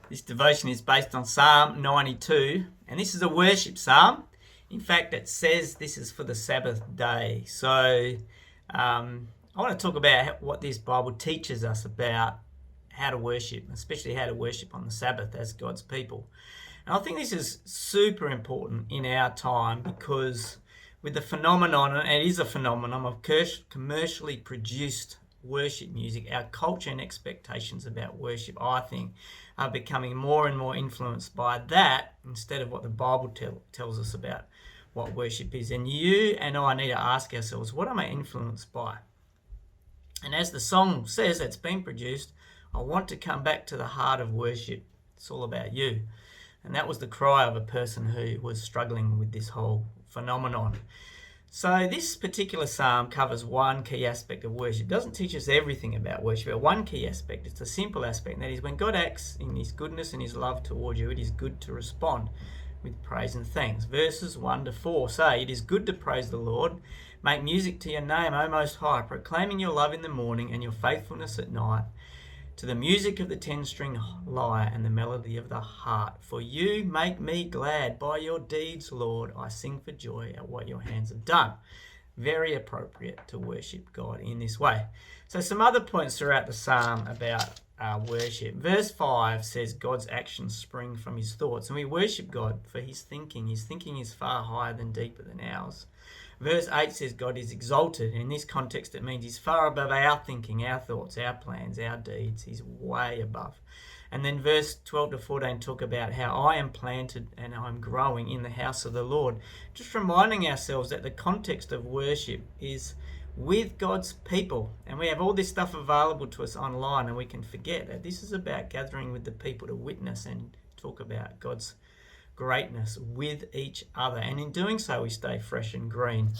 This devotion is based on Psalm 92, and this is a worship psalm. In fact, it says this is for the Sabbath day. So I want to talk about what this Bible teaches us about how to worship, especially how to worship on the Sabbath as God's people. And I think this is super important in our time because with the phenomenon, and it is a phenomenon of commercially produced worship music, our culture and expectations about worship, I think, are becoming more and more influenced by that instead of what the Bible tells us about what worship is. And you and I need to ask ourselves, what am I influenced by? And as the song says that's been produced, I want to come back to the heart of worship. It's all about you. And that was the cry of a person who was struggling with this whole phenomenon. So this particular psalm covers one key aspect of worship. It doesn't teach us everything about worship, but one key aspect. It's a simple aspect, and that is when God acts in his goodness and his love toward you, it is good to respond with praise and thanks. Verses 1 to 4 say, "It is good to praise the Lord. Make music to your name, O Most High, proclaiming your love in the morning and your faithfulness at night, to the music of the 10-string lyre and the melody of the harp. For you make me glad by your deeds, Lord. I sing for joy at what your hands have done." Very appropriate to worship God in this way. So some other points throughout the psalm about worship. Verse 5 says God's actions spring from his thoughts, and we worship God for his thinking. His thinking is far higher than deeper than ours. Verse 8 says God is exalted. In this context, it means he's far above our thinking, our thoughts, our plans, our deeds. He's way above. And then verse 12 to 14 talk about how I am planted and I'm growing in the house of the Lord. Just reminding ourselves that the context of worship is with God's people. And we have all this stuff available to us online, and we can forget that this is about gathering with the people to witness and talk about God's greatness with each other, and in doing so we stay fresh and green.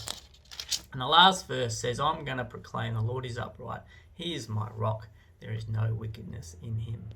And the last verse says, "I'm going to proclaim the Lord is upright. He is my rock. There is no wickedness in him."